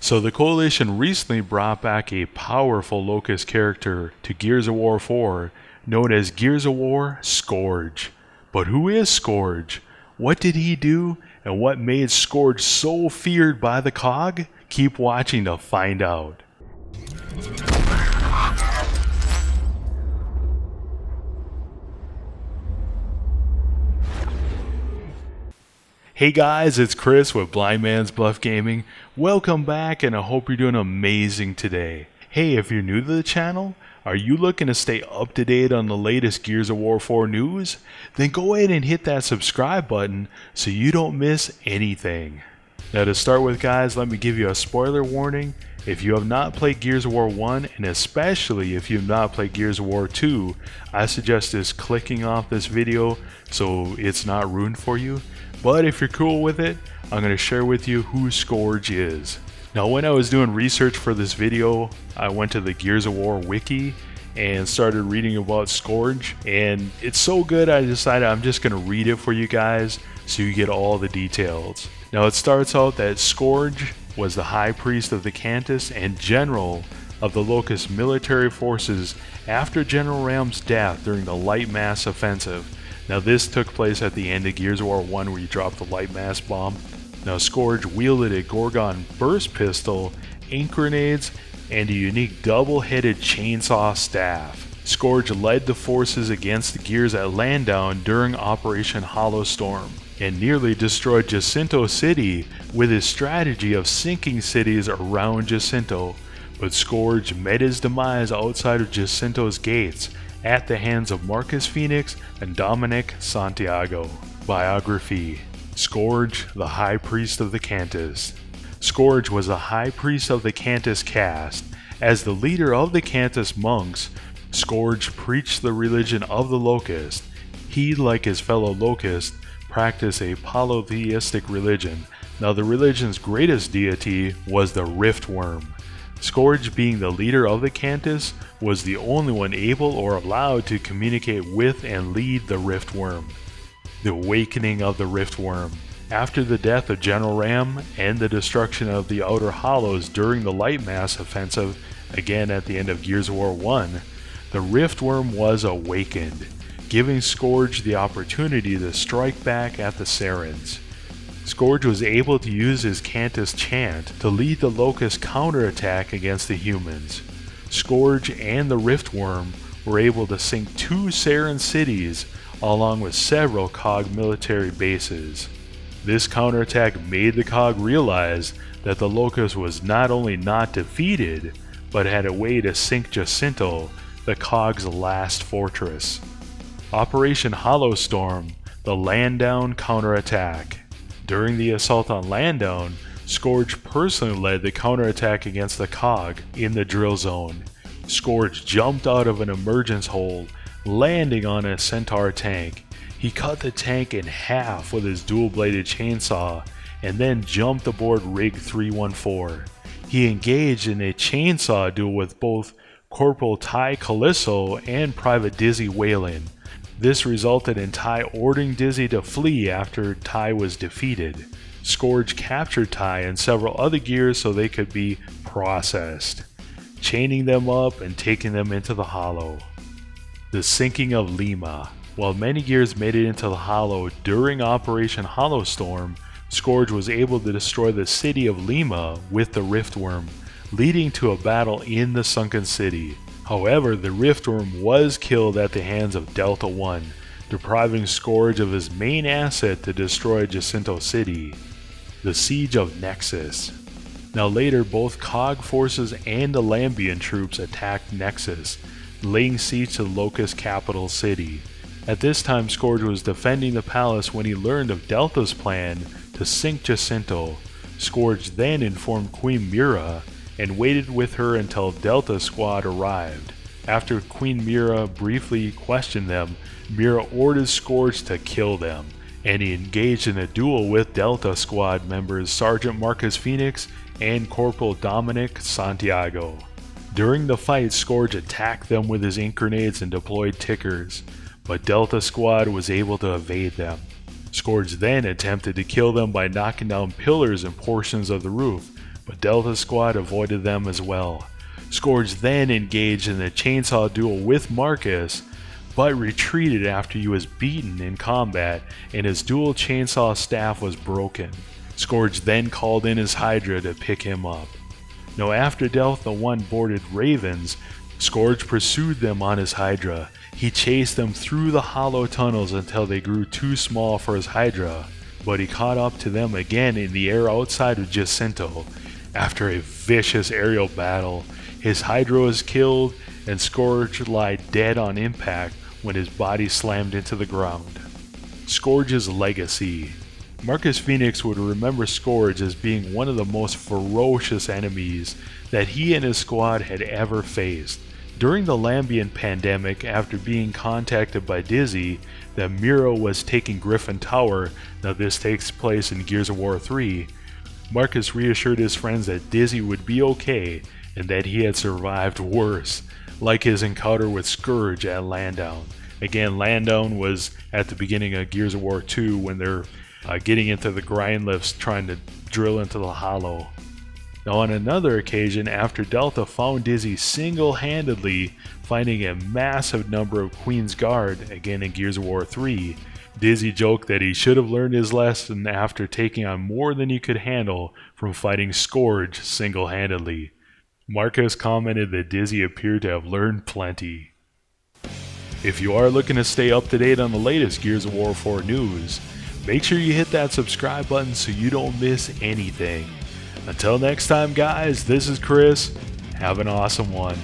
So the Coalition recently brought back a powerful Locust character to Gears of War 4, known as Gears of War SKORGE. But who is SKORGE? What did he do? And what made SKORGE so feared by the COG? Keep watching to find out. Hey guys, it's Chris with Blind Man's Bluff Gaming. Welcome back, and I hope you're doing amazing today. Hey, if you're new to the channel, are you looking to stay up to date on the latest Gears of War 4 news? Then go ahead and hit that subscribe button so you don't miss anything. Now to start with guys, let me give you a spoiler warning. If you have not played Gears of War 1, and especially if you have not played Gears of War 2, I suggest just clicking off this video so it's not ruined for you. But if you're cool with it, I'm going to share with you who SKORGE is. Now when I was doing research for this video, I went to the Gears of War wiki and started reading about SKORGE, and it's so good I decided I'm just going to read it for you guys so you get all the details. Now it starts out that SKORGE was the High Priest of the Cantus and General of the Locust military forces after General Ram's death during the Light Mass Offensive. Now this took place at the end of Gears of War 1 where you dropped the Light Mass bomb. Now SKORGE wielded a Gorgon burst pistol, ink grenades, and a unique double-headed chainsaw staff. SKORGE led the forces against the Gears at Landdown during Operation Hollowstorm, and nearly destroyed Jacinto City with his strategy of sinking cities around Jacinto, but SKORGE met his demise outside of Jacinto's gates at the hands of Marcus Phoenix and Dominic Santiago. Biography: SKORGE, the High Priest of the Cantus. SKORGE was the High Priest of the Cantus caste. As the leader of the Cantus monks, SKORGE preached the religion of the Locust. He, like his fellow Locusts, practiced a polytheistic religion. Now the religion's greatest deity was the Riftworm. SKORGE, being the leader of the Cantus, was the only one able or allowed to communicate with and lead the Riftworm. The awakening of the Riftworm. After the death of General Ram and the destruction of the Outer Hollows during the Light Mass Offensive, again at the end of Gears of War 1, the Riftworm was awakened, giving SKORGE the opportunity to strike back at the Sarens. SKORGE was able to use his Cantus chant to lead the Locust counterattack against the humans. SKORGE and the Riftworm were able to sink 2 Saren cities along with several COG military bases. This counterattack made the COG realize that the Locust was not only not defeated, but had a way to sink Jacinto, the COG's last fortress. Operation Hollowstorm, the Landdown counterattack. During the assault on Landdown, SKORGE personally led the counterattack against the COG in the drill zone. SKORGE jumped out of an emergence hole, landing on a Centaur tank. He cut the tank in half with his dual-bladed chainsaw and then jumped aboard Rig 314. He engaged in a chainsaw duel with both Corporal Ty Calisso and Private Dizzy Whalen. This resulted in Ty ordering Dizzy to flee after Ty was defeated. SKORGE captured Ty and several other Gears so they could be processed, chaining them up and taking them into the Hollow. The sinking of Lima. While many Gears made it into the Hollow during Operation Hollowstorm, SKORGE was able to destroy the city of Lima with the Riftworm, leading to a battle in the sunken city. However, the Riftworm was killed at the hands of Delta One, depriving SKORGE of his main asset to destroy Jacinto City. The Siege of Nexus. Now later, both COG forces and the Lambian troops attacked Nexus, laying siege to the Locust capital city. At this time, SKORGE was defending the palace when he learned of Delta's plan to sink Jacinto. SKORGE then informed Queen Mira and waited with her until Delta Squad arrived. After Queen Mira briefly questioned them, Mira ordered SKORGE to kill them, and he engaged in a duel with Delta Squad members Sergeant Marcus Phoenix and Corporal Dominic Santiago. During the fight, SKORGE attacked them with his ink grenades and deployed tickers, but Delta Squad was able to evade them. SKORGE then attempted to kill them by knocking down pillars and portions of the roof, but Delta's squad avoided them as well. Scourge then engaged in a chainsaw duel with Marcus, but retreated after he was beaten in combat and his dual chainsaw staff was broken. Scourge then called in his Hydra to pick him up. Now after Delta 1 boarded Ravens, Scourge pursued them on his Hydra. He chased them through the hollow tunnels until they grew too small for his Hydra, but he caught up to them again in the air outside of Jacinto. After a vicious aerial battle, his Hydra was killed and Scourge lay dead on impact when his body slammed into the ground. Scourge's legacy. Marcus Phoenix would remember Scourge as being one of the most ferocious enemies that he and his squad had ever faced. During the Lambian pandemic, after being contacted by Dizzy that Miro was taking Griffin Tower, now this takes place in Gears of War 3, Marcus reassured his friends that Dizzy would be okay and that he had survived worse, like his encounter with Scourge at Landown. Again, Landown was at the beginning of Gears of War 2 when they're getting into the grind lifts trying to drill into the hollow. Now on another occasion, after Delta found Dizzy single-handedly finding a massive number of Queen's Guard, again in Gears of War 3, Dizzy joked that he should have learned his lesson after taking on more than he could handle from fighting Scourge single-handedly. Marcus commented that Dizzy appeared to have learned plenty. If you are looking to stay up to date on the latest Gears of War 4 news, make sure you hit that subscribe button so you don't miss anything. Until next time guys, this is Chris. Have an awesome one.